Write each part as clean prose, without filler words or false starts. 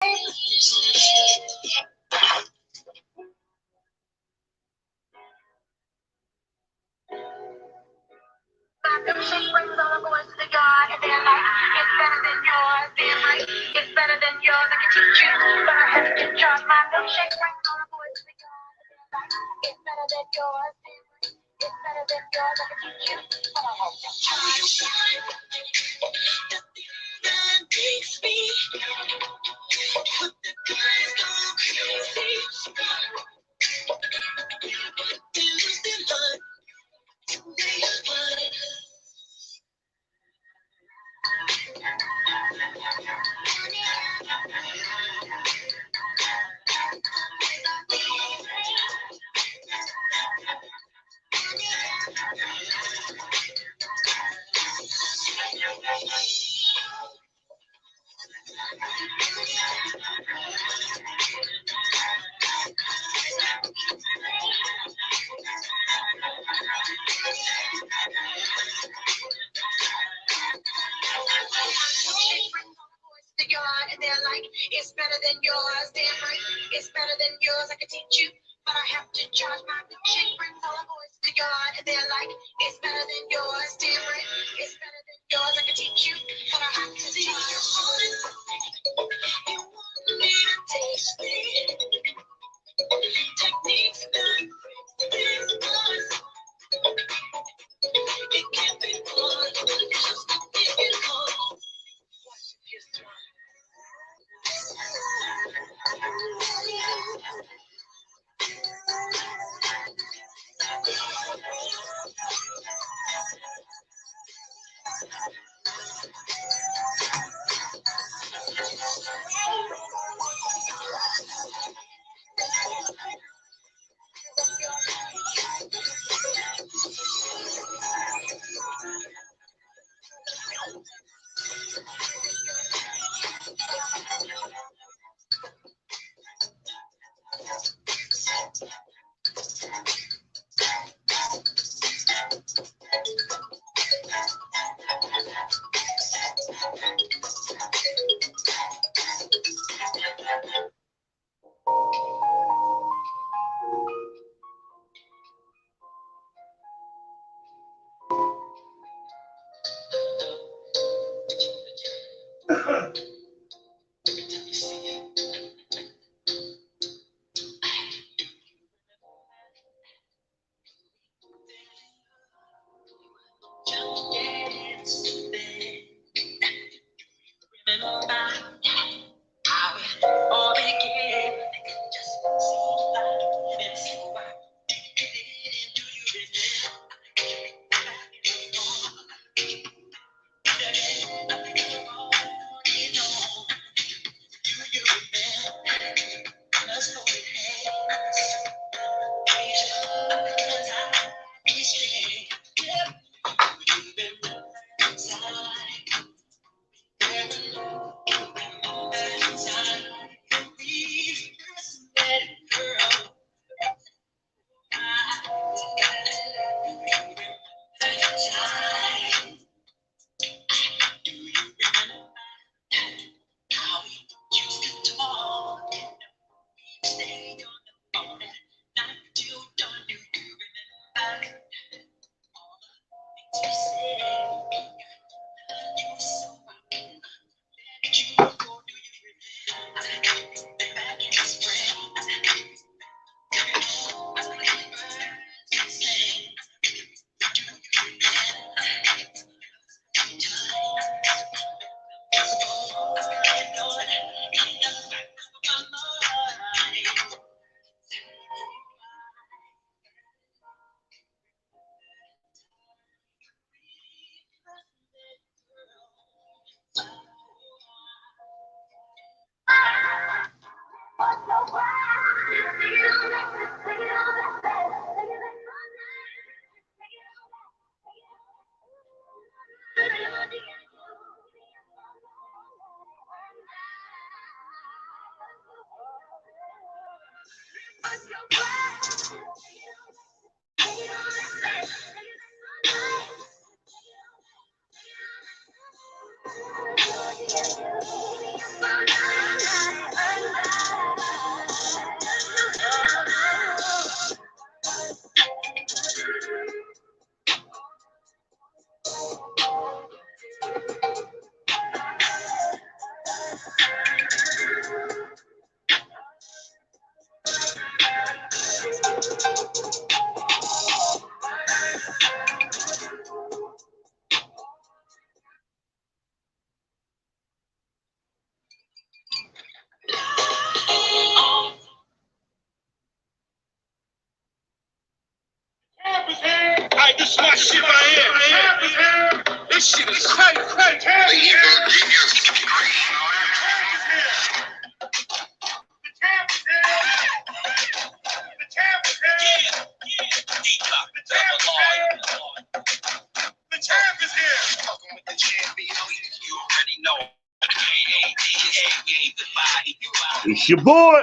Milkshake brings all the boys to the yard, and they're like, it's better than yours. Damn right, it's better than yours. I can teach you, but I have to charge. My milkshake brings all the boys to the yard, and they're like, it's better than yours. Damn right, it's better than yours. I can teach you, but I have to charge. The thing that makes me put the guys go crazy. Lose their mind, make fun. And they're like, it's better than yours. Damn right, it's better than yours. I can teach you, but I have to charge. My milkshake brings all the boys to the yard, and they're like, it's better than yours. Damn right, it's better than yours. I can teach you, but I have to charge. You want me to taste it? Techniques that this one. It can't be fun. Just if you call. Watch if you throw. This is my shit right here. This shit is crazy. The champ is here. Fucking with the champion, you already know. It's your boy.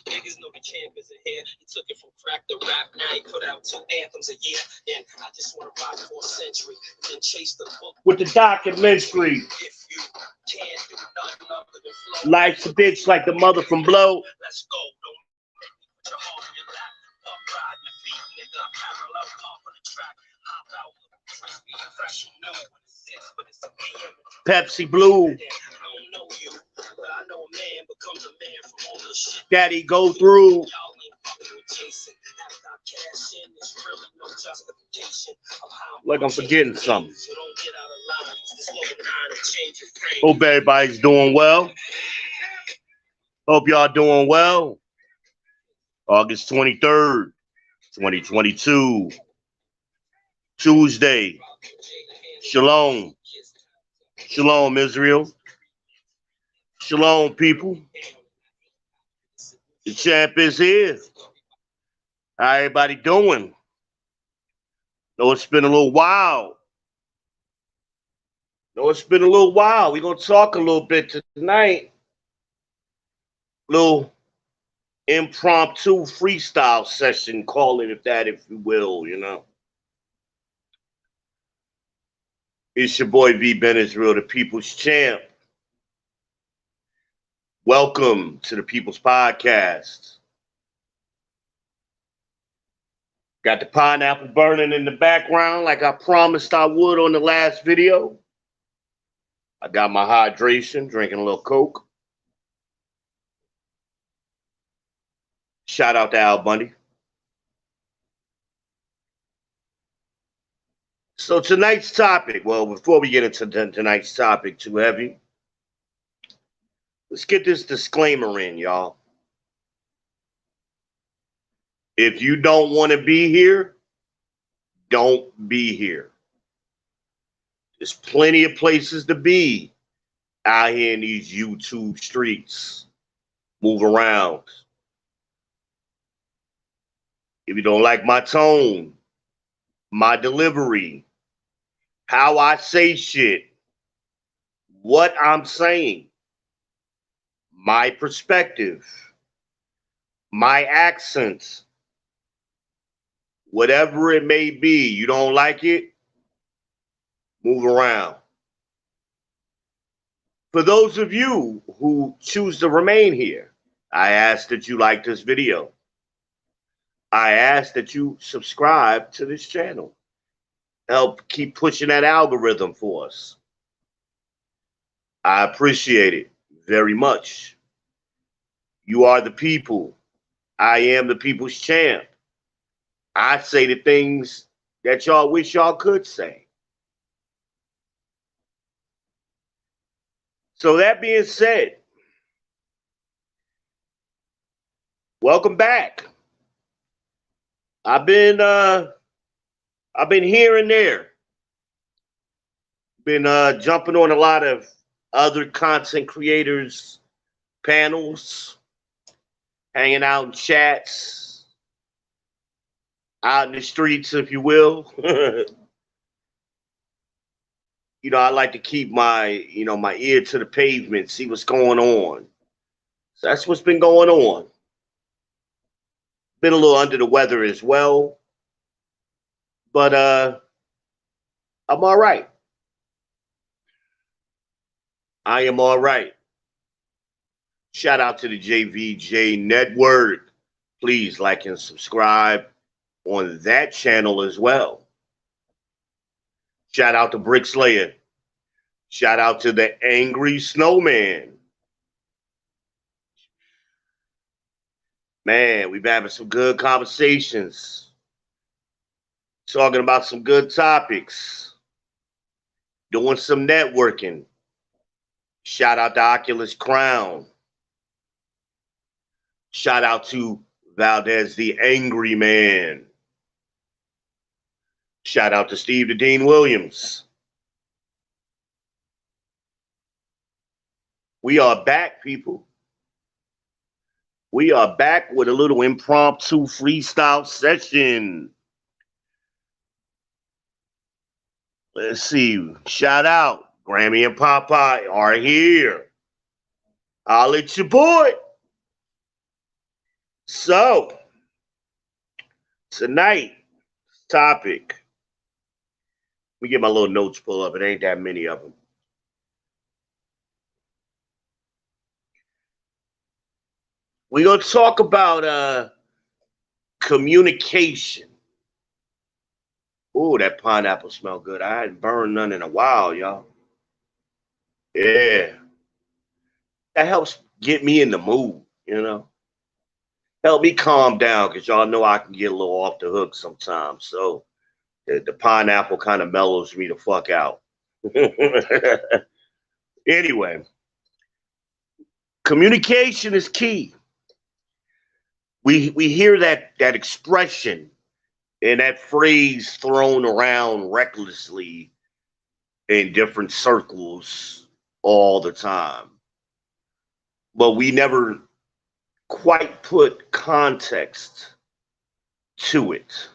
Niggas know the champ is here. He took it from crack to rap. Now he put out 2 anthems a year. And I just want to rock for a century. Then chase the book with the documentary. If you can't do nothing other than flow. Life's a bitch like the mother from Blow. Let's go. Don't put your arm in your lap. Up riding the feet, nigga. Parallel off on the track. Hop out. Crispy and fresh. You know what it is, but it's a PM. Pepsi Blue. I don't know you, but I know a man becomes a man from all this shit. Daddy go through. Like I'm forgetting something. Hope everybody's doing well. Hope y'all doing well. August 23rd, 2022. Tuesday. Shalom. Shalom, Israel. Shalom, people. The champ is here. How everybody doing? Know it's been a little while. We're going to talk a little bit tonight. Little impromptu freestyle session, call it if you will, you know. It's your boy V. Ben Israel, the People's Champ. Welcome to the People's Podcast. Got the pineapple burning in the background like I promised I would on the last video. I got my hydration, drinking a little Coke. Shout out to Al Bundy. So tonight's topic, well, before we get into tonight's topic too heavy, let's get this disclaimer in, y'all. If you don't want to be here, don't be here. There's plenty of places to be out here in these YouTube streets. Move around. If you don't like my tone, my delivery, how I say shit, what I'm saying, my perspective, my accents, whatever it may be, you don't like it, move around. For those of you who choose to remain here, I ask that you like this video. I ask that you subscribe to this channel. Help keep pushing that algorithm for us. I appreciate it very much. You are the people. I am the people's champ. I say the things that y'all wish y'all could say. So that being said, welcome back. I've been here and there. Been jumping on a lot of other content creators' panels, hanging out in chats, out in the streets, if you will. You know, I like to keep my ear to the pavement, see what's going on. So that's what's been going on. Been a little under the weather as well. But I'm all right. I am all right. Shout out to the JVJ Network. Please like and subscribe on that channel as well. Shout out to Brick Slayer. Shout out to the Angry Snowman. Man, we've been having some good conversations. Talking about some good topics. Doing some networking. Shout out to Oculus Crown. Shout out to Valdez, the angry man. Shout out to Steve the Dean Williams. We are back, people. We are back with a little impromptu freestyle session. Let's see. Shout out. Grammy and Popeye are here. I'll let your boy. So, tonight, topic. Let me get my little notes pulled up. It ain't that many of them. We're going to talk about communication. Oh, that pineapple smell good. I hadn't burned none in a while, y'all. Yeah. That helps get me in the mood, you know. Help me calm down, because y'all know I can get a little off the hook sometimes. So the pineapple kind of mellows me the fuck out. Anyway, communication is key. We hear that expression and that phrase thrown around recklessly in different circles all the time. But we never quite put context to it.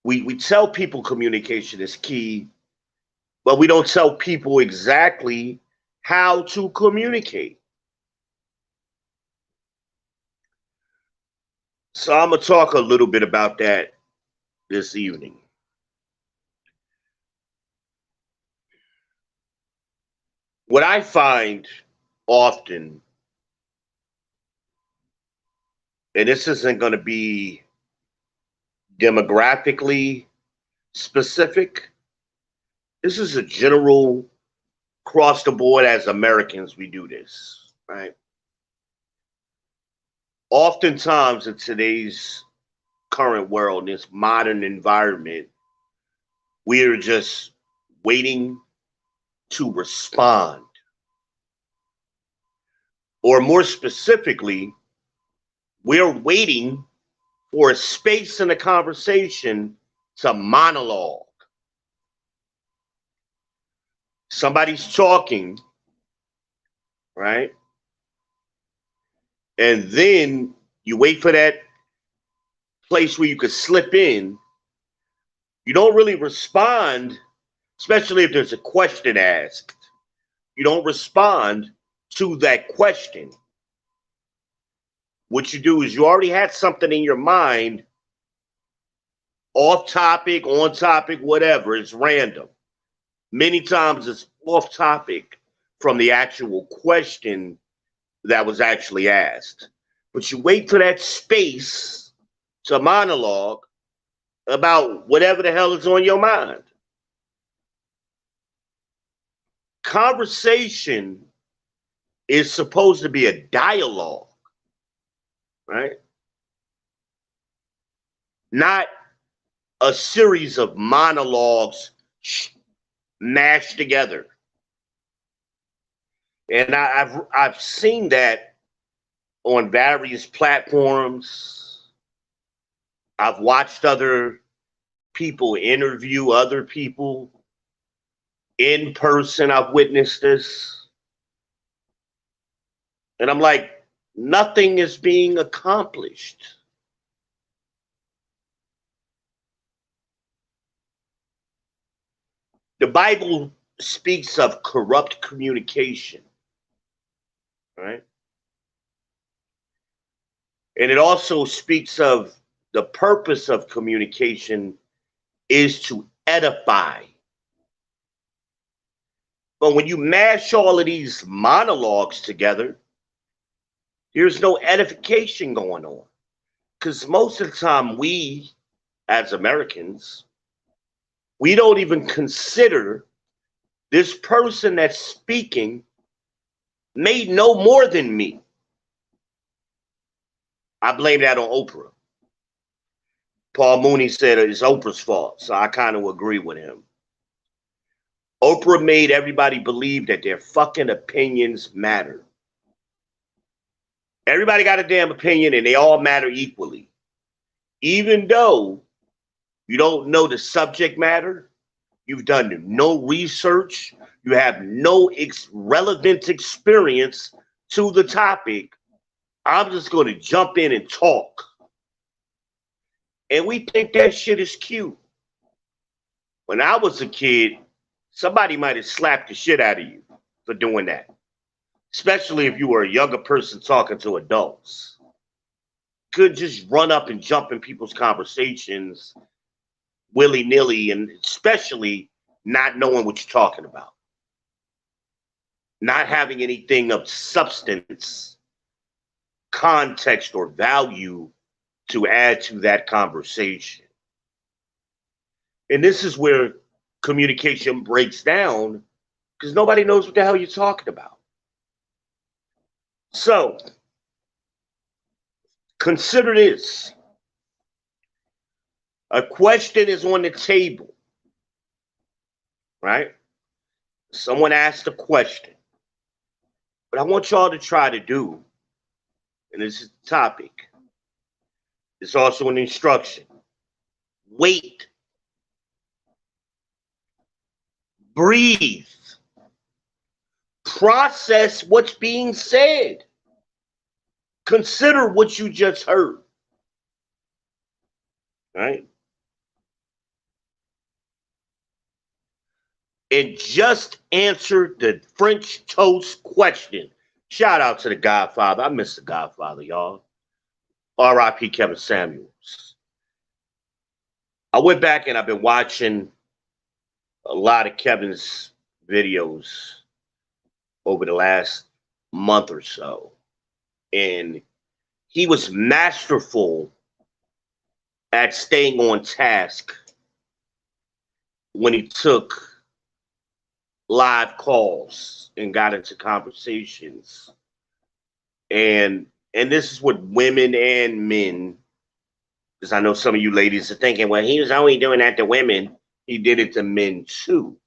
We tell people communication is key, but we don't tell people exactly how to communicate. So I'm going to talk a little bit about that this evening. What I find often, and this isn't going to be demographically specific, this is a general across the board. As Americans, we do this, right? Oftentimes in today's current world, in this modern environment, we are just waiting to respond. Or more specifically, we're waiting for a space in the conversation to monologue. Somebody's talking, right? And then you wait for that place where you could slip in. You don't really respond, especially if there's a question asked. You don't respond to that question. What you do is you already had something in your mind, off topic, on topic, whatever. It's random. Many times it's off topic from the actual question that was actually asked. But you wait for that space to monologue about whatever the hell is on your mind. Conversation is supposed to be a dialogue, right? Not a series of monologues mashed together. And I've seen that on various platforms. I've watched other people interview other people in person. I've witnessed this. And I'm like, nothing is being accomplished. The Bible speaks of corrupt communication, right? And it also speaks of the purpose of communication is to edify. But when you mash all of these monologues together, there's no edification going on. Because most of the time we, as Americans, we don't even consider this person that's speaking may know more than me. I blame that on Oprah. Paul Mooney said it's Oprah's fault, so I kind of agree with him. Oprah made everybody believe that their fucking opinions matter. Everybody got a damn opinion and they all matter equally. Even though you don't know the subject matter, you've done no research, you have no relevant experience to the topic, I'm just going to jump in and talk. And we think that shit is cute. When I was a kid, somebody might have slapped the shit out of you for doing that, especially if you were a younger person talking to adults. Could just run up and jump in people's conversations willy-nilly, and especially not knowing what you're talking about. Not having anything of substance, context, or value to add to that conversation. And this is where communication breaks down because nobody knows what the hell you're talking about. So, consider this. A question is on the table, right? Someone asked a question. But I want y'all to try to do, and this is the topic, it's also an instruction. Wait. Breathe. Process what's being said. Consider what you just heard. Right? And just answer the French toast question. Shout out to the Godfather. I miss the Godfather, y'all. R.I.P. Kevin Samuels. I went back and I've been watching a lot of Kevin's videos over the last month or so. And he was masterful at staying on task when he took live calls and got into conversations. And this is what women and men, because I know some of you ladies are thinking, well, he was only doing that to women. He did it to men too.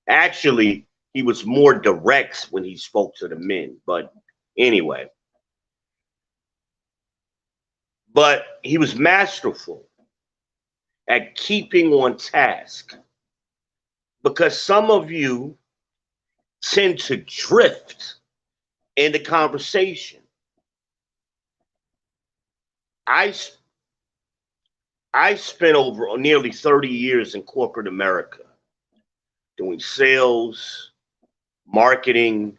Actually, he was more direct when he spoke to the men. But anyway. But he was masterful at keeping on task. Because some of you tend to drift in the conversation. I spent over nearly 30 years in corporate America doing sales, marketing,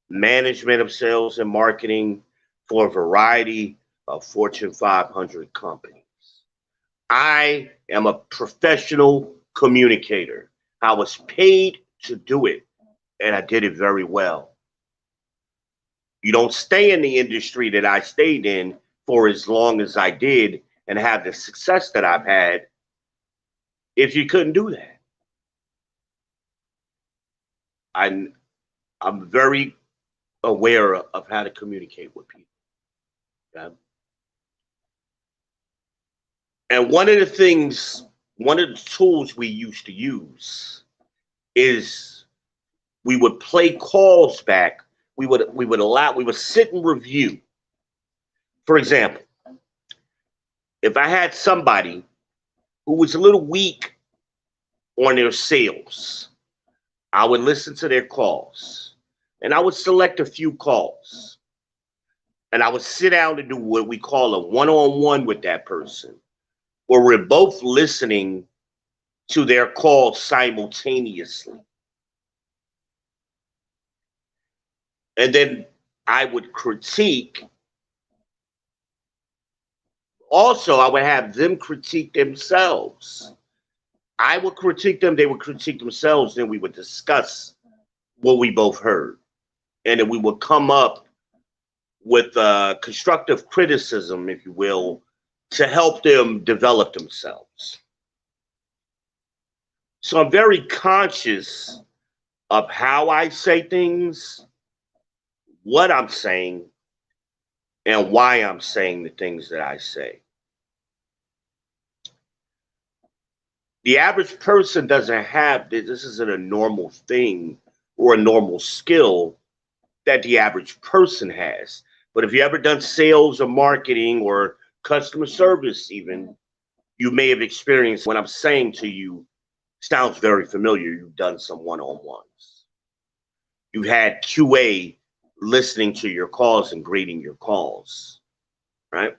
management of sales and marketing for a variety of Fortune 500 companies. I am a professional communicator. I was paid to do it, and I did it very well. You don't stay in the industry that I stayed in for as long as I did and have the success that I've had if you couldn't do that. I'm very aware of how to communicate with people. Okay? And one of the tools we used to use is we would play calls back. We would sit and review. For example, if I had somebody who was a little weak on their sales, I would listen to their calls and I would select a few calls and I would sit down and do what we call a one-on-one with that person, where we're both listening to their call simultaneously. And then I would critique. Also, I would have them critique themselves. I would critique them, they would critique themselves, then we would discuss what we both heard. And then we would come up with constructive criticism, if you will, to help them develop themselves. So I'm very conscious of how I say things, what I'm saying, and why I'm saying the things that I say. The average person doesn't have this. This isn't a normal thing or a normal skill that the average person has. But if you ever done sales or marketing or customer service even, you may have experienced what I'm saying to you sounds very familiar. You've done some one-on-ones. You've had QA listening to your calls and grading your calls, right?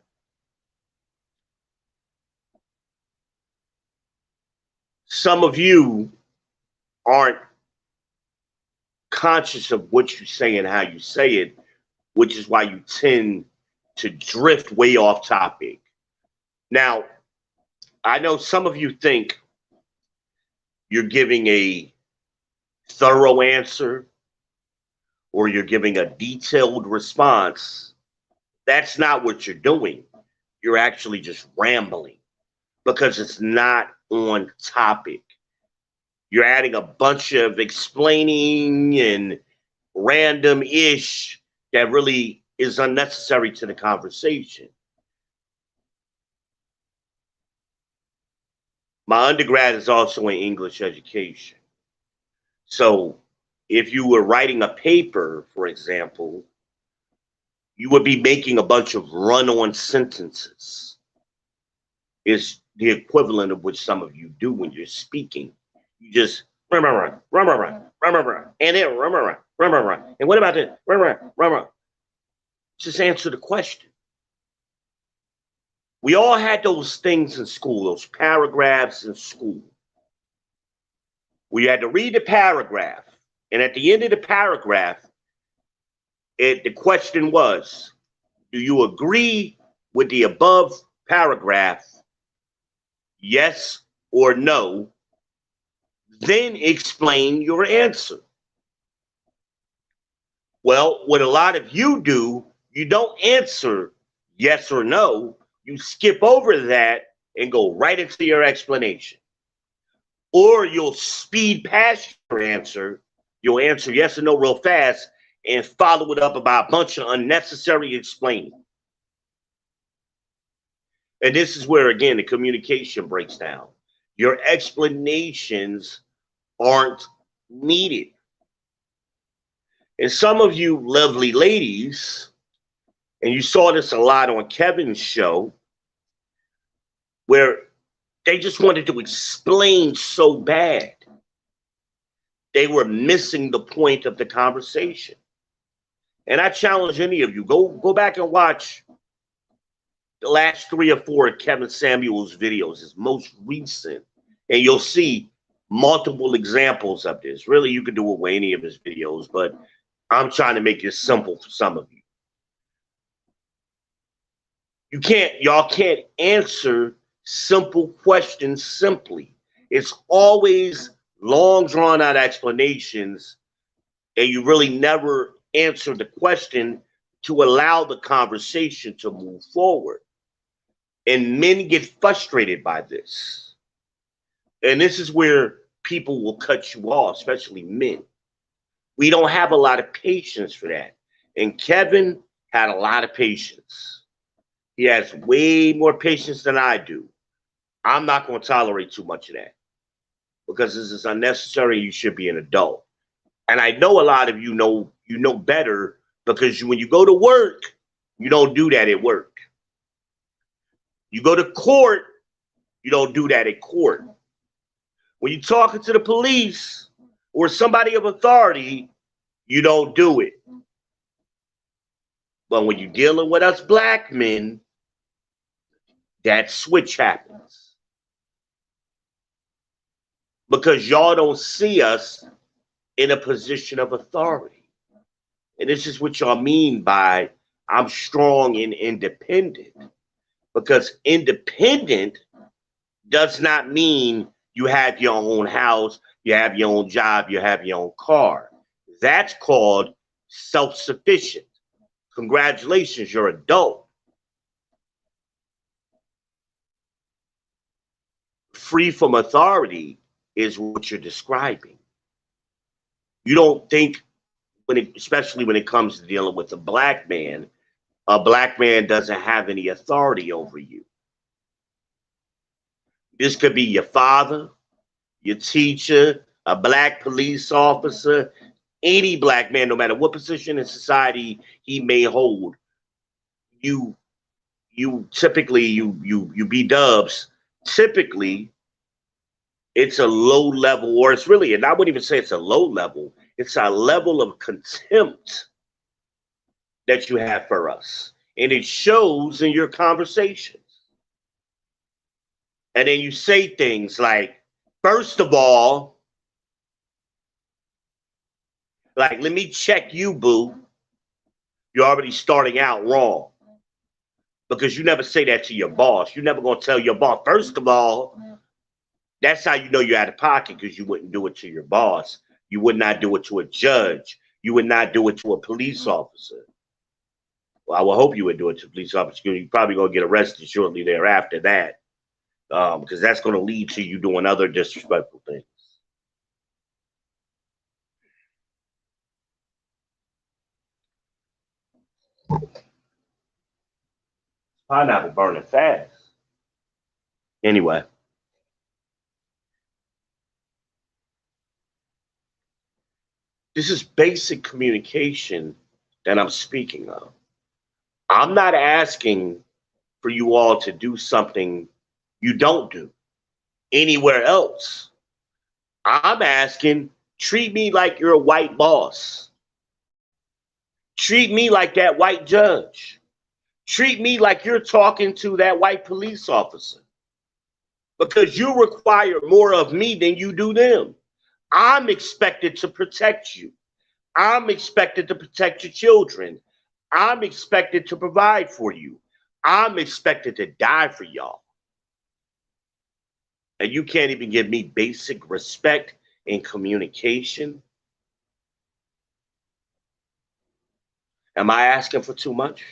Some of you aren't conscious of what you say and how you say it, which is why you tend to drift way off topic. Now, I know some of you think you're giving a thorough answer or you're giving a detailed response. That's not what you're doing. You're actually just rambling because it's not on topic. You're adding a bunch of explaining and random-ish that really is unnecessary to the conversation. My undergrad is also in English education. So if you were writing a paper, for example, you would be making a bunch of run-on sentences. Is the equivalent of what some of you do when you're speaking. You just run, run, run, run, run, run, run, run, and then run, run, run, run, run, run. And what about this? Run, run, run, run. Just answer the question. We all had those things in school, those paragraphs in school. We had to read the paragraph, and at the end of the paragraph, the question was, do you agree with the above paragraph? Yes or no? Then explain your answer. Well, what a lot of you do, you don't answer yes or no. You skip over that and go right into your explanation. Or you'll speed past your answer. You'll answer yes or no real fast and follow it up about a bunch of unnecessary explaining. And this is where, again, the communication breaks down. Your explanations aren't needed. And some of you lovely ladies, and you saw this a lot on Kevin's show, where they just wanted to explain so bad. They were missing the point of the conversation. And I challenge any of you, go back and watch the last 3 or 4 of Kevin Samuel's videos, his most recent, and you'll see multiple examples of this. Really, you can do it with any of his videos, but I'm trying to make it simple for some of you. Y'all can't answer simple questions simply. It's always long, drawn out explanations, and you really never answer the question to allow the conversation to move forward. And men get frustrated by this. And this is where people will cut you off, especially men. We don't have a lot of patience for that. And Kevin had a lot of patience. He has way more patience than I do. I'm not going to tolerate too much of that because this is unnecessary. You should be an adult. And I know a lot of you know better because when you go to work, you don't do that at work. You go to court, you don't do that at court. When you're talking to the police or somebody of authority, you don't do it. But when you're dealing with us black men, that switch happens. Because y'all don't see us in a position of authority. And this is what y'all mean by I'm strong and independent. Because independent does not mean you have your own house, you have your own job, you have your own car. That's called self-sufficient. Congratulations, you're adult. Free from authority is what you're describing. You don't think, especially when it comes to dealing with a black man doesn't have any authority over you. This could be your father, your teacher, a black police officer, Any black man, no matter what position in society he may hold, you typically you be dubs. Typically, it's a low level, or it's really, and I wouldn't even say it's a low level. It's a level of contempt that you have for us, and it shows in your conversations. And then you say things like, first of all, like, let me check you, boo. You're already starting out wrong because you never say that to your boss. You're never going to tell your boss, first of all, that's how you know you're out of pocket, because you wouldn't do it to your boss. You would not do it to a judge. You would not do it to a police officer. Well, I would hope you would do it to a police officer. You're probably going to get arrested shortly thereafter that, because that's going to lead to you doing other disrespectful things. Pineapple burning fast. Anyway. This is basic communication that I'm speaking of. I'm not asking for you all to do something you don't do anywhere else. I'm asking, treat me like you're a white boss. Treat me like that white judge. Treat me like you're talking to that white police officer. Because you require more of me than you do them. I'm expected to protect you. I'm expected to protect your children. I'm expected to provide for you. I'm expected to die for y'all. And you can't even give me basic respect and communication. Am I asking for too much?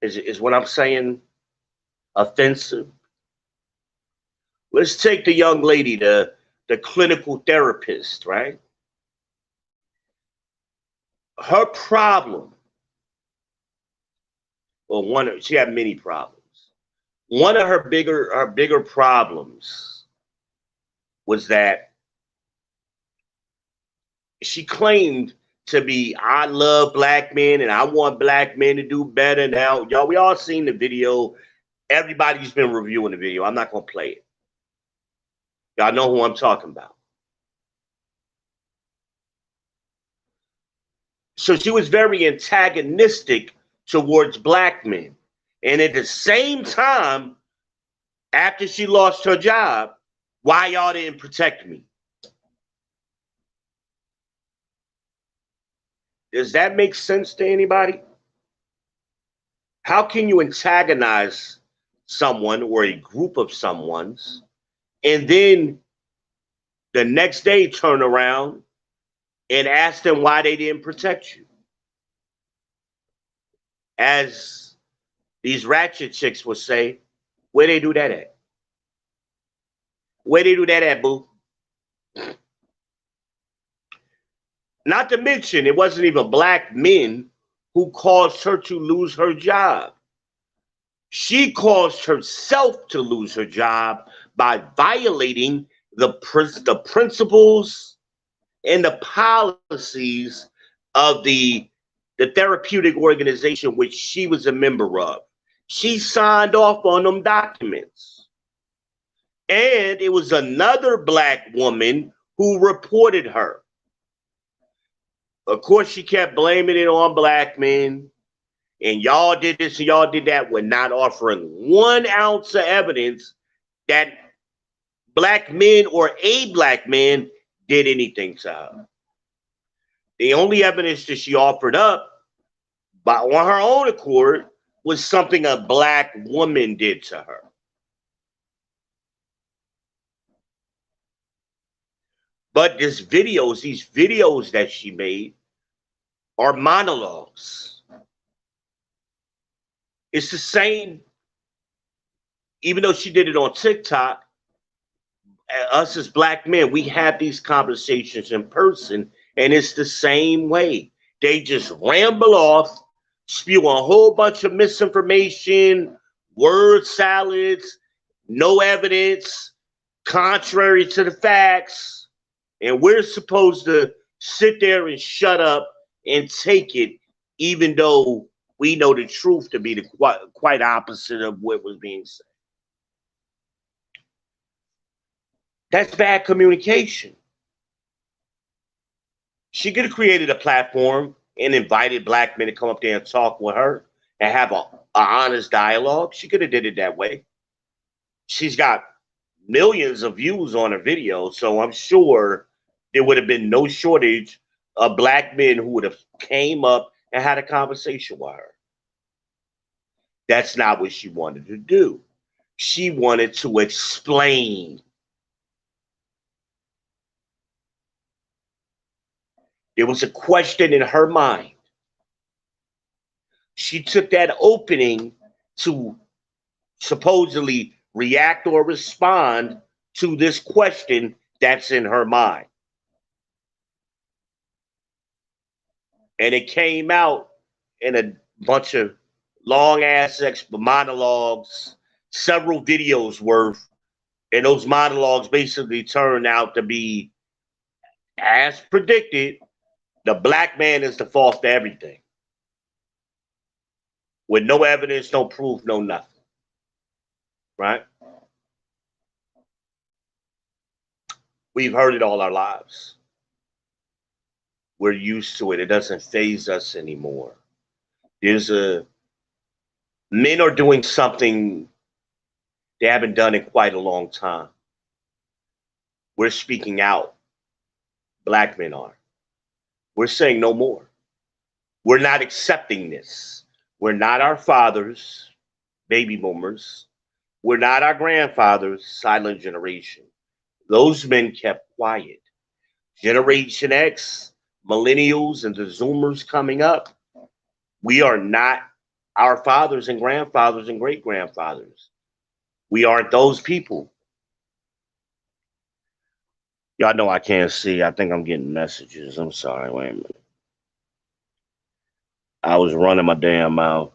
Is what I'm saying offensive? Let's take the young lady, the clinical therapist, right? Her problem, well, she had many problems. One of her bigger problems was that she claimed to be, I love black men and I want black men to do better. Now, y'all, we all seen the video. Everybody's been reviewing the video. I'm not going to play it. Y'all know who I'm talking about. So she was very antagonistic towards black men. And at the same time, after she lost her job, why y'all didn't protect me? Does that make sense to anybody? How can you antagonize someone or a group of someone's and then the next day turn around and ask them why they didn't protect you? As these ratchet chicks would say, where they do that at? Where they do that at, boo? Not to mention, it wasn't even black men who caused her to lose her job. She caused herself to lose her job by violating the principles and the policies of the therapeutic organization which she was a member of. She signed off on them documents. And it was another black woman who reported her. Of course, she kept blaming it on black men. And y'all did this and y'all did that, with not offering 1 ounce of evidence that black men or a black man did anything to her. The only evidence that she offered up on her own accord was something a black woman did to her. But these videos that she made are monologues. It's the same, even though she did it on TikTok, us as black men, we have these conversations in person, and it's the same way. They just ramble off, spew a whole bunch of misinformation, word salads, no evidence, contrary to the facts. And we're supposed to sit there and shut up and take it, even though we know the truth to be the quite opposite of what was being said. That's bad communication. She could have created a platform and invited black men to come up there and talk with her and have a honest dialogue. She could have did it that way. She's got millions of views on her video, so I'm sure there would have been no shortage of black men who would have came up and had a conversation with her. That's not what she wanted to do. She wanted to explain. There was a question in her mind. She took that opening to supposedly react or respond to this question that's in her mind. And it came out in a bunch of long ass monologues, several videos worth. And those monologues basically turned out to be, as predicted, the black man is the fault to everything. With no evidence, no proof, no nothing. Right? We've heard it all our lives. We're used to it. It doesn't faze us anymore. Men are doing something they haven't done in quite a long time. We're speaking out. Black men are. We're saying no more. We're not accepting this. We're not our fathers, baby boomers. We're not our grandfathers, silent generation. Those men kept quiet. Generation X, millennials, and the Zoomers coming up, we are not our fathers and grandfathers and great grandfathers. We aren't those people. Y'all know I can't see. I think I'm getting messages. I'm sorry. Wait a minute. I was running my damn mouth.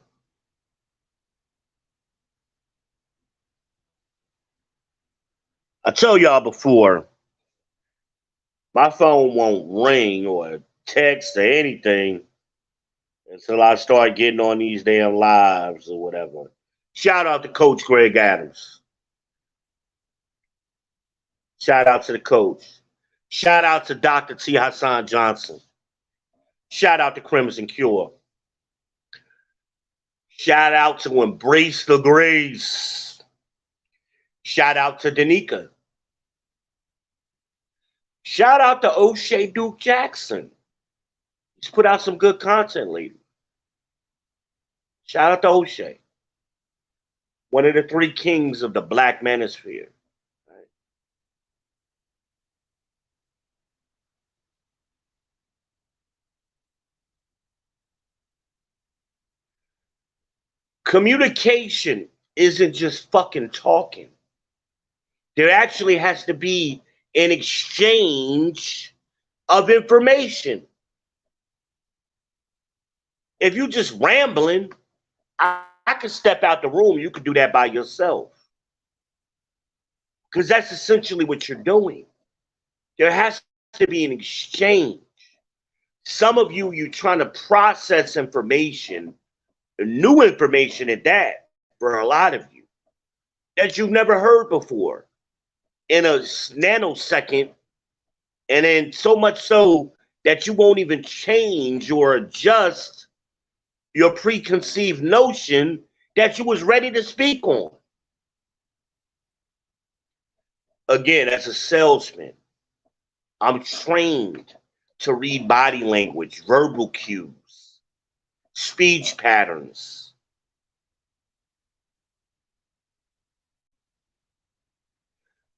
I told y'all before, my phone won't ring or text or anything until I start getting on these damn lives or whatever. Shout out to Coach Greg Adams. Shout out to the coach. Shout out to Dr. T. Hassan Johnson. Shout out to Crimson Cure. Shout out to Embrace the Grace. Shout out to Danica. Shout out to O'Shea Duke Jackson. He's put out some good content lately. Shout out to O'Shea. One of the three kings of the Black manosphere. Right? Communication isn't just fucking talking. There actually has to be an exchange of information. If you just rambling, I could step out the room. You could do that by yourself. Because that's essentially what you're doing. There has to be an exchange. Some of you, you're trying to process information, new information at that, for a lot of you, that you've never heard before in a nanosecond, and then so much so that you won't even change or adjust your preconceived notion that you was ready to speak on. Again, as a salesman, I'm trained to read body language, verbal cues, speech patterns.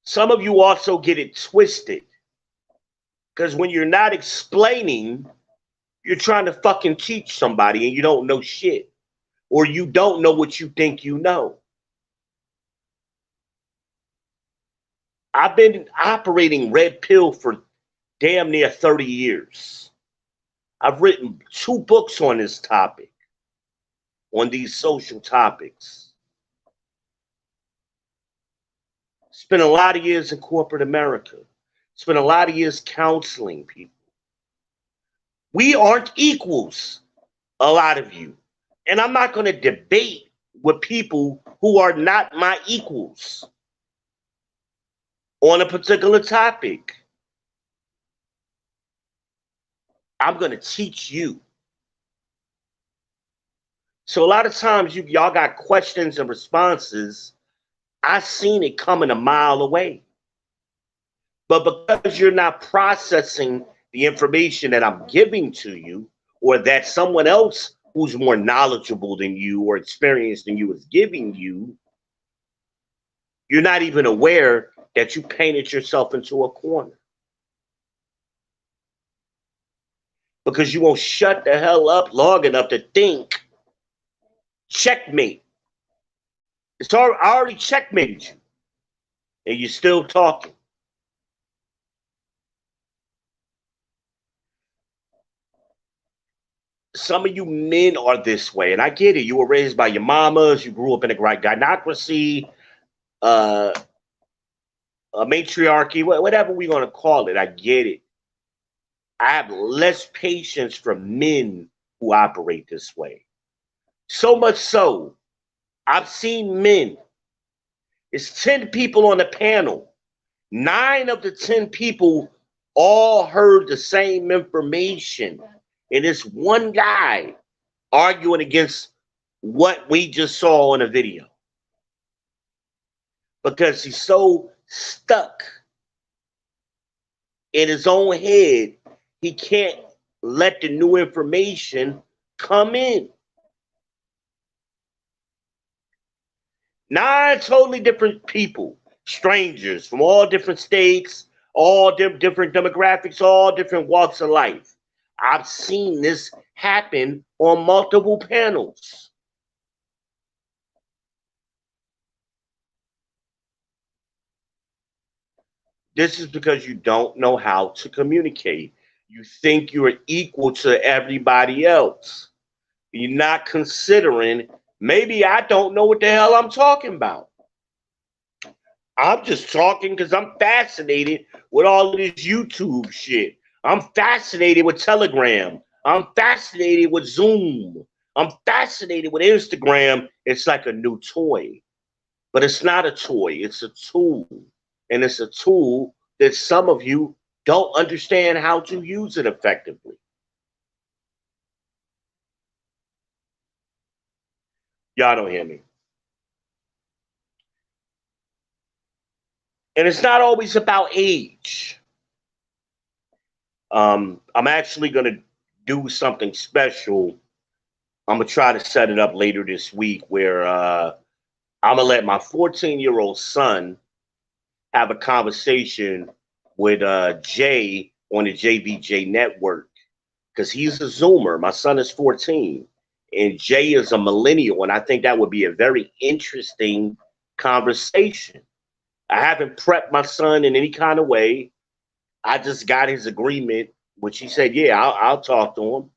Some of you also get it twisted. Because when you're not explaining, you're trying to fucking teach somebody and you don't know shit. Or you don't know what you think you know. I've been operating Red Pill for damn near 30 years. I've written 2 books on this topic, on these social topics. Spent a lot of years in corporate America. Spent a lot of years counseling people. We aren't equals, a lot of you. And I'm not going to debate with people who are not my equals on a particular topic. I'm going to teach you. So a lot of times y'all got questions and responses. I seen it coming a mile away. But because you're not processing the information that I'm giving to you, or that someone else who's more knowledgeable than you or experienced than you is giving you, you're not even aware that you painted yourself into a corner. Because you won't shut the hell up long enough to think, checkmate. I already checkmated you, and you're still talking. Some of you men are this way, and I get it. You were raised by your mamas. You grew up in a gynocracy, a matriarchy, whatever we're going to call it. I get it. I have less patience for men who operate this way. So much so, I've seen men. It's 10 people on the panel. 9 of the 10 people all heard the same information. And it's one guy arguing against what we just saw in a video. Because he's so stuck in his own head, he can't let the new information come in. 9 totally different people, strangers from all different states, all different demographics, all different walks of life. I've seen this happen on multiple panels. This is because you don't know how to communicate. You think you're equal to everybody else. You're not considering, maybe I don't know what the hell I'm talking about. I'm just talking because I'm fascinated with all of this YouTube shit. I'm fascinated with Telegram. I'm fascinated with Zoom. I'm fascinated with Instagram. It's like a new toy. But it's not a toy. It's a tool. And it's a tool that some of you don't understand how to use it effectively. Y'all don't hear me. And it's not always about age. I'm actually going to do something special. I'm going to try to set it up later this week where I'm going to let my 14-year-old son have a conversation with Jay on the JBJ network, because he's a Zoomer. My son is 14, and Jay is a millennial, and I think that would be a very interesting conversation. I haven't prepped my son in any kind of way. I just got his agreement, which he said, yeah, I'll talk to him.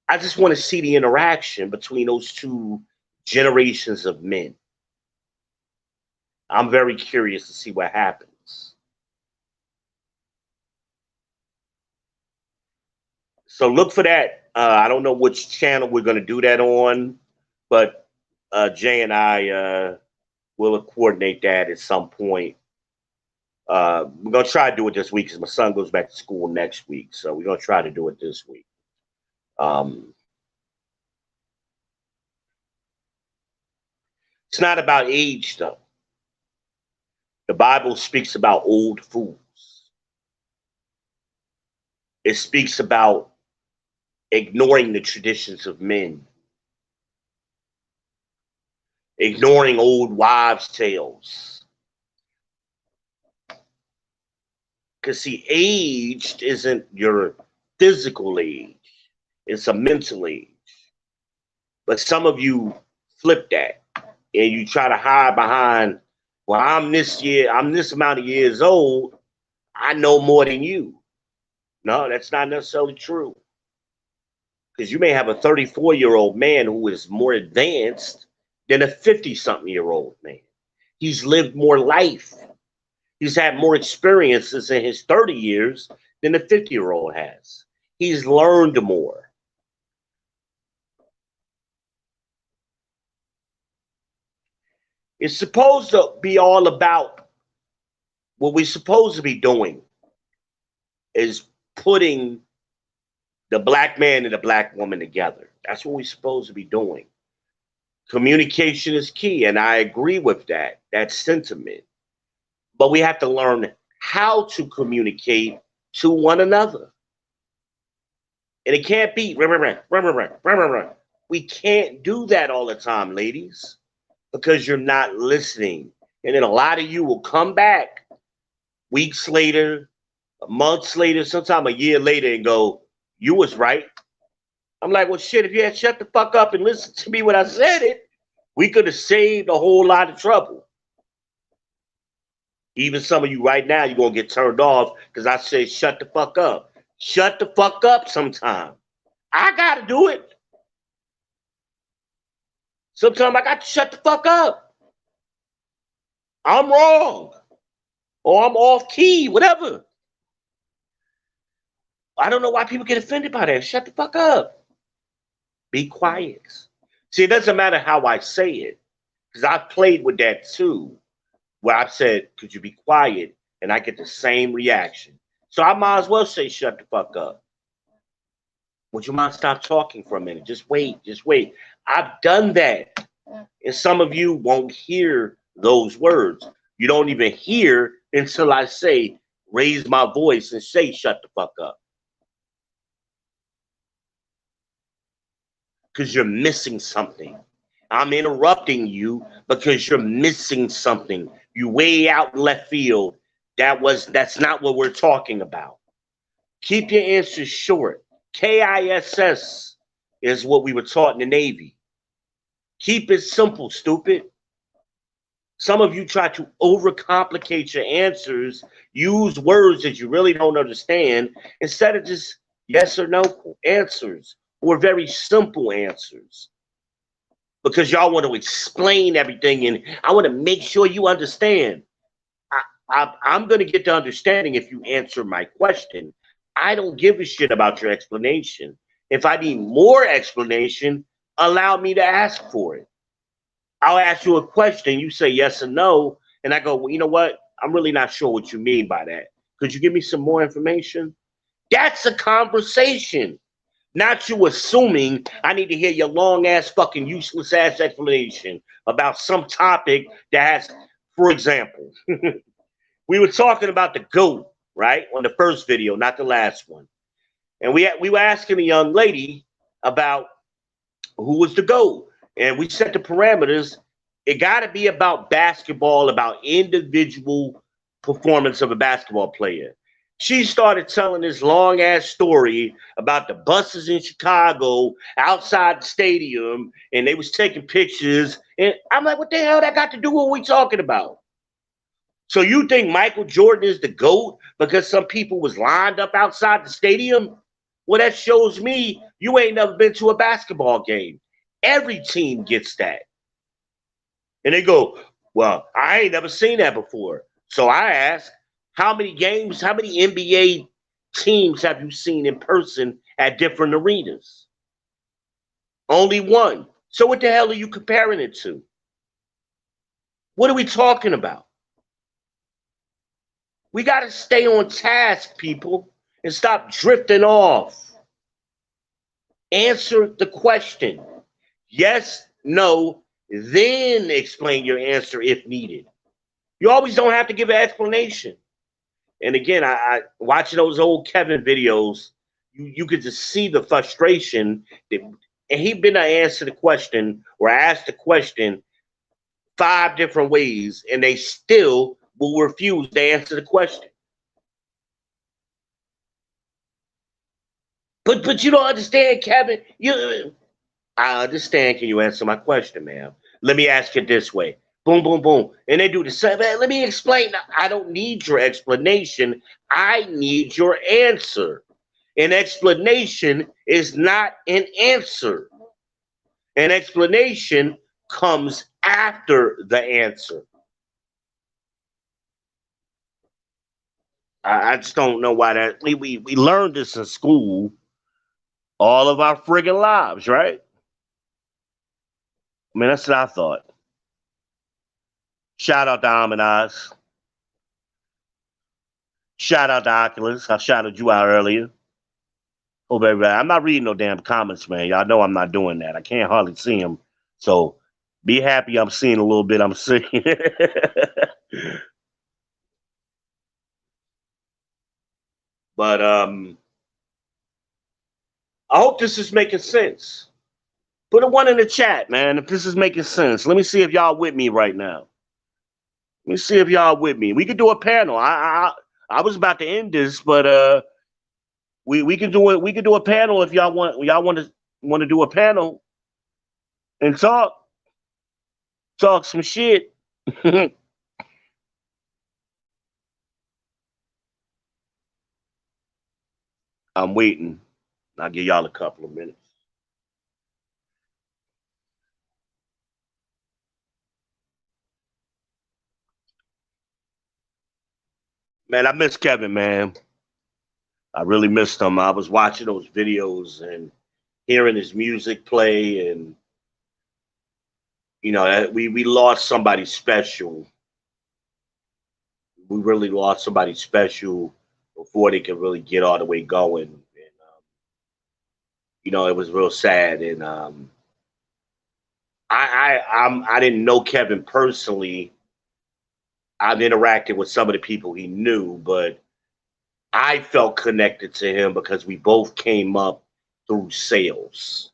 I just want to see the interaction between those two generations of men. I'm very curious to see what happens. So look for that. I don't know which channel we're going to do that on, but Jay and I will coordinate that at some point. We're going to try to do it this week because my son goes back to school next week. So we're going to try to do it this week. It's not about age, though. The Bible speaks about old fools. It speaks about ignoring the traditions of men, ignoring old wives' tales. Because, see, aged isn't your physical age, it's a mental age. But some of you flip that and you try to hide behind, well, I'm this amount of years old, I know more than you. No, that's not necessarily true. Because you may have a 34-year-old man who is more advanced than a 50-something-year-old man. He's lived more life. He's had more experiences in his 30 years than the 50-year-old has. He's learned more. It's supposed to be all about what we're supposed to be doing is putting the black man and the black woman together. That's what we're supposed to be doing. Communication is key, and I agree with that sentiment. But we have to learn how to communicate to one another. And it can't be, we can't do that all the time, ladies, because you're not listening. And then a lot of you will come back weeks later, months later, sometime a year later and go, you was right. I'm like, well, shit, if you had shut the fuck up and listened to me when I said it, we could have saved a whole lot of trouble. Even some of you right now, you're going to get turned off because I said shut the fuck up. Shut the fuck up sometime. I got to do it. Sometimes I got to shut the fuck up. I'm wrong. Or I'm off key, whatever. I don't know why people get offended by that. Shut the fuck up. Be quiet. See, it doesn't matter how I say it, because I've played with that too, where I've said, could you be quiet? And I get the same reaction. So I might as well say, shut the fuck up. Would you mind stop talking for a minute? Just wait, just wait. I've done that. And some of you won't hear those words. You don't even hear until I say, raise my voice and say, shut the fuck up. Because you're missing something. I'm interrupting you because you're missing something. You way out in left field. That's not what we're talking about. Keep your answers short. KISS is what we were taught in the Navy. Keep it simple, stupid. Some of you try to overcomplicate your answers, use words that you really don't understand, instead of just yes or no answers, or very simple answers. Because y'all want to explain everything, and I want to make sure you understand. I'm going to get to understanding if you answer my question. I don't give a shit about your explanation. If I need more explanation, allow me to ask for it. I'll ask you a question, you say yes or no, and I go, well, you know what? I'm really not sure what you mean by that. Could you give me some more information? That's a conversation. Not you assuming I need to hear your long-ass, fucking useless-ass explanation about some topic that has, for example, we were talking about the GOAT, right? On the first video, not the last one. And we were asking a young lady about who was the GOAT. And we set the parameters. It got to be about basketball, about individual performance of a basketball player. She started telling this long-ass story about the buses in Chicago outside the stadium, and they was taking pictures. And I'm like, what the hell that got to do with what we talking about? So you think Michael Jordan is the GOAT because some people was lined up outside the stadium? Well, that shows me you ain't never been to a basketball game. Every team gets that. And they go, well, I ain't never seen that before. So I ask, how many games, how many NBA teams have you seen in person at different arenas? Only one. So what the hell are you comparing it to? What are we talking about? We got to stay on task, people, and stop drifting off. Answer the question. Yes, no, then explain your answer if needed. You always don't have to give an explanation. And again, I watching those old Kevin videos, you could just see the frustration. And he'd been to answer the question or ask the question 5 different ways, and they still will refuse to answer the question. But you don't understand, Kevin. I understand. Can you answer my question, ma'am? Let me ask it this way. Boom, boom, boom. And they do the same. Let me explain. I don't need your explanation. I need your answer. An explanation is not an answer. An explanation comes after the answer. I just don't know why that we learned this in school all of our friggin' lives, right? I mean, that's what I thought. Shout out to Amanize. Shout out to Oculus. I shouted you out earlier. Oh, baby, I'm not reading no damn comments, man. Y'all know I'm not doing that. I can't hardly see them. So be happy I'm seeing a little bit I'm seeing. But I hope this is making sense. Put a one in the chat, man, if this is making sense. Let me see if y'all with me right now. Let me see if y'all with me. We could do a panel. I was about to end this, but we can do it. We can do a panel if y'all want. Y'all want to do a panel and talk some shit. I'm waiting. I'll give y'all a couple of minutes. Man, I miss Kevin, man. I really missed him. I was watching those videos and hearing his music play, and we lost somebody special. We really lost somebody special before they could really get all the way going. And, it was real sad. And I didn't know Kevin personally. I've interacted with some of the people he knew, but I felt connected to him because we both came up through sales.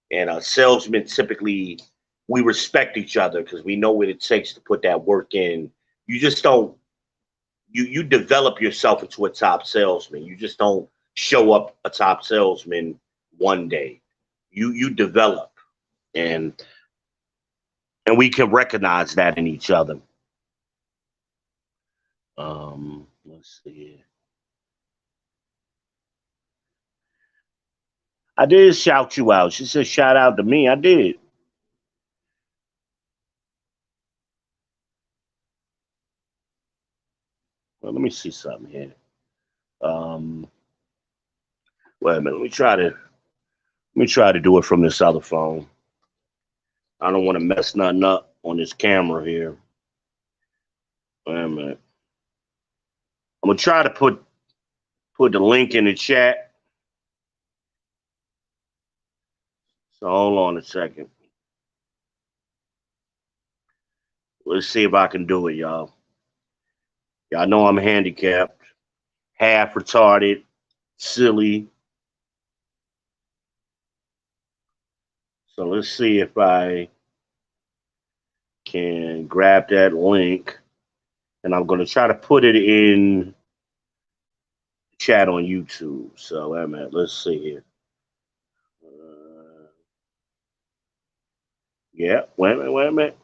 And salesmen typically, we respect each other because we know what it takes to put that work in. You just don't, you develop yourself into a top salesman. You just don't show up a top salesman one day. You develop, and we can recognize that in each other. Let's see. I did shout you out. She said shout out to me. I did. Well, let me see something here. Um, Wait a minute. Let me try to do it from this other phone. I don't want to mess nothing up on this camera here. Wait a minute. I'm gonna try to put the link in the chat. So hold on a second. Let's see if I can do it, y'all. Y'all know I'm handicapped, half retarded, silly. So let's see if I can grab that link, and I'm gonna try to put it in chat on YouTube. So wait a minute. Let's see here. Yeah, wait a minute.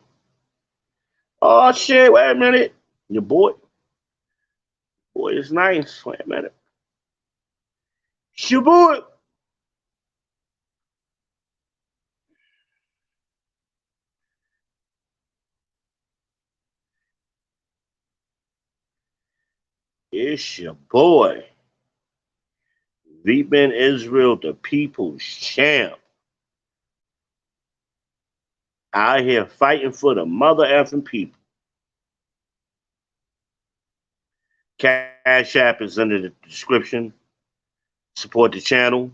Oh shit, wait a minute. Your boy is nice. Wait a minute. Your boy. It's your boy. Veepman Israel, the people's champ. Out here fighting for the mother effing people. Cash App is under the description. Support the channel.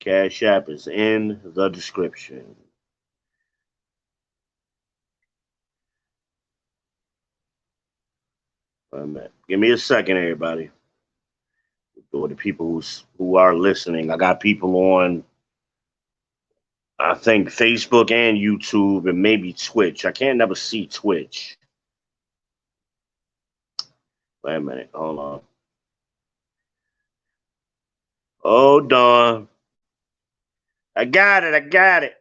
Cash App is in the description. Wait a minute. Give me a second, everybody. For the people who are listening, I got people on, I think, Facebook and YouTube and maybe Twitch. I can't never see Twitch. Wait a minute. Hold on. Hold on. I got it. I got it.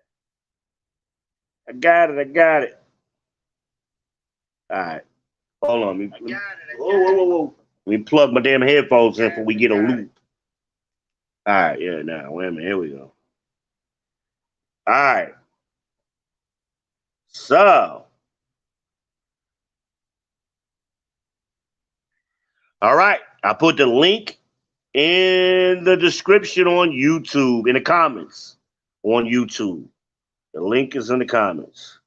I got it. I got it. All right. Hold on. Whoa. Let me plug my damn headphones in before we get a loop. All right. Yeah, now, wait a minute. Here we go. All right. So, All right. I put the link in the description on YouTube, in the comments on YouTube. The link is in the comments.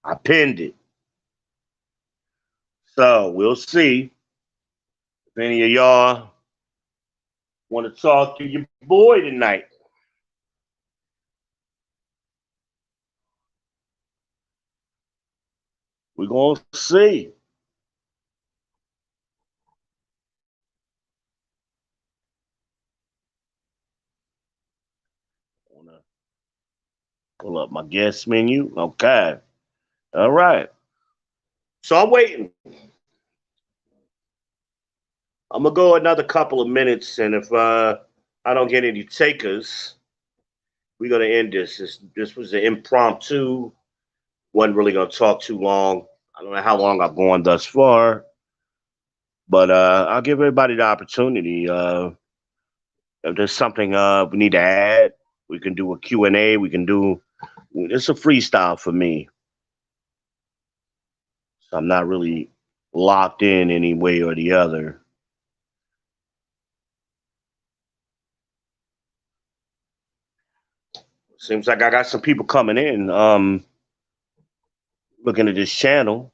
I pinned it. So we'll see if any of y'all want to talk to your boy tonight. We're going to see. I want to pull up my guest menu. Okay. All right. So I'm waiting. I'm going to go another couple of minutes, and if I don't get any takers, we're going to end this. This was an impromptu. Wasn't really going to talk too long. I don't know how long I've gone thus far, but I'll give everybody the opportunity. If there's something we need to add, we can do a Q&A. We can do, it's a freestyle for me. So I'm not really locked in any way or the other. Seems like I got some people coming in, looking at this channel.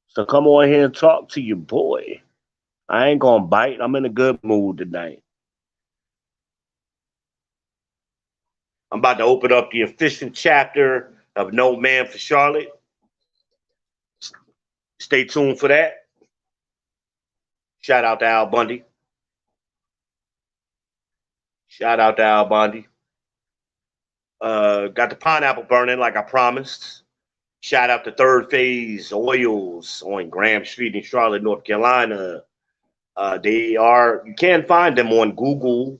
So come on here and talk to your boy. I ain't gonna bite. I'm in a good mood tonight. I'm about to open up the official chapter of No Man for Charlotte. Stay tuned for that. Shout out to Al Bundy. Shout out to Al Bundy. Got the pineapple burning like I promised. Shout out to Third Phase Oils on Graham Street in Charlotte, North Carolina. You can find them on Google.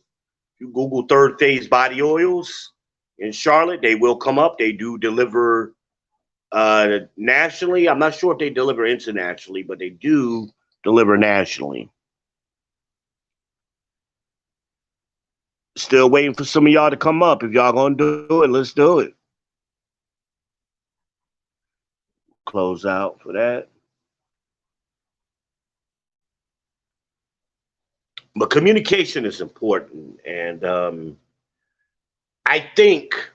If you Google Third Phase Body Oils in Charlotte, they will come up. They do deliver nationally. I'm not sure if they deliver internationally, but they do deliver nationally. Still waiting for some of y'all to come up. If y'all gonna do it, let's do it. Close out for that. But communication is important, and I think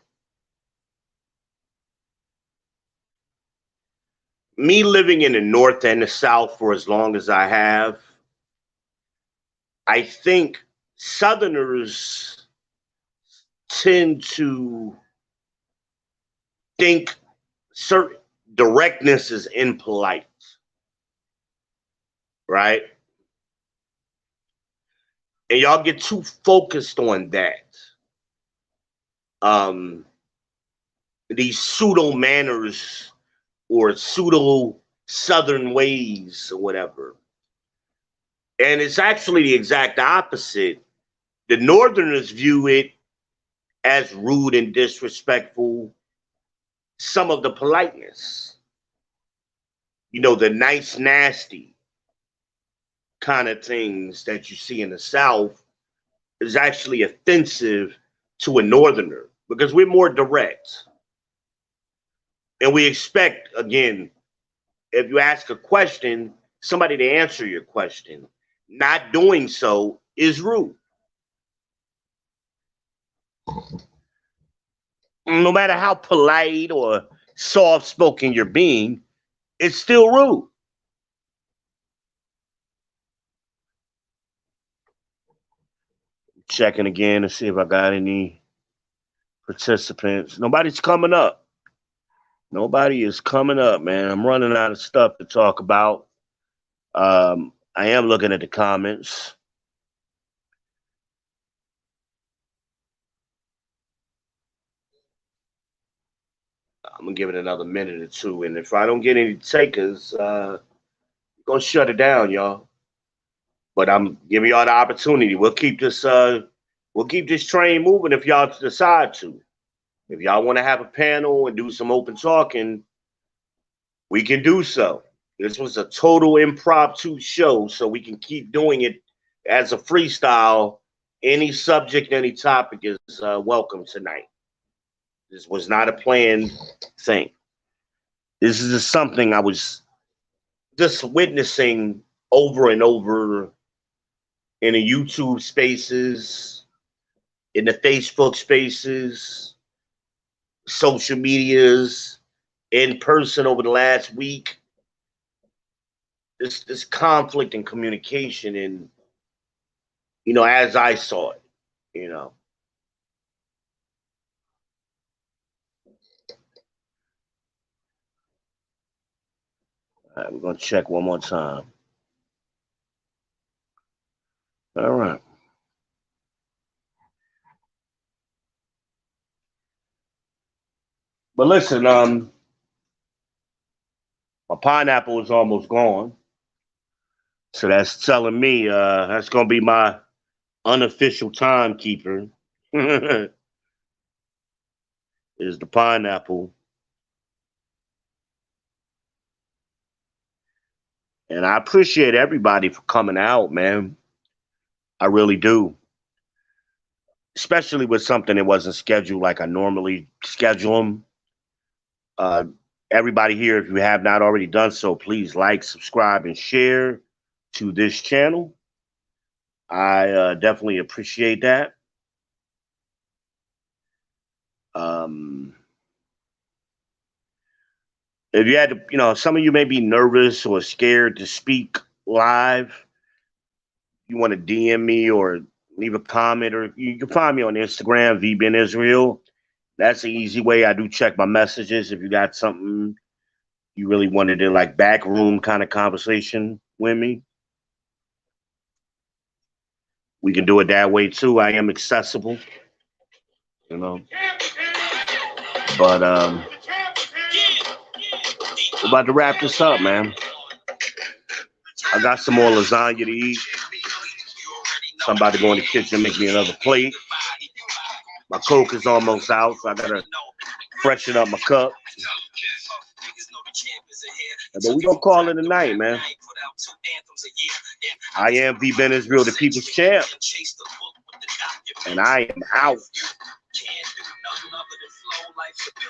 me living in the North and the South for as long as I have, I think Southerners tend to think certain directness is impolite, right? And y'all get too focused on that. These pseudo manners or pseudo Southern ways or whatever. And it's actually the exact opposite. The Northerners view it as rude and disrespectful. Some of the politeness, the nice, nasty kind of things that you see in the South is actually offensive to a Northerner because we're more direct. And we expect, again, if you ask a question, somebody to answer your question. Not doing so is rude. No matter how polite or soft-spoken you're being, it's still rude. Checking again to see if I got any participants. Nobody's coming up. Nobody is coming up, man. I'm running out of stuff to talk about. I am looking at the comments. I'm gonna give it another minute or two, and if I don't get any takers, I'm gonna shut it down, y'all. But I'm giving y'all the opportunity. We'll keep this train moving if y'all decide to. If y'all want to have a panel and do some open talking, we can do so. This was a total impromptu show, so we can keep doing it as a freestyle. Any subject, any topic is welcome tonight. This was not a planned thing. This is just something I was just witnessing over and over in the YouTube spaces, in the Facebook spaces, social medias, in person over the last week. This conflict in communication, and as I saw it, All right, we're gonna check one more time. All right. But listen, my pineapple is almost gone. So that's telling me that's gonna be my unofficial timekeeper. Is the pineapple. And I appreciate everybody for coming out, man. I really do. Especially with something that wasn't scheduled like I normally schedule them. Uh, Everybody here, if you have not already done so, please like, subscribe, and share to this channel. I definitely appreciate that. If you had to, some of you may be nervous or scared to speak live, you want to DM me or leave a comment, or you can find me on Instagram, VBen Israel. That's an easy way. I do check my messages. If you got something you really wanted to like back room kind of conversation with me, we can do it that way too. I am accessible, But we're about to wrap this up, man. I got some more lasagna to eat. Somebody go in the kitchen and make me another plate. My Coke is almost out, so I gotta freshen up my cup. But we're gonna call it a night, man. I am VBen Israel, the people's champ. And I am out.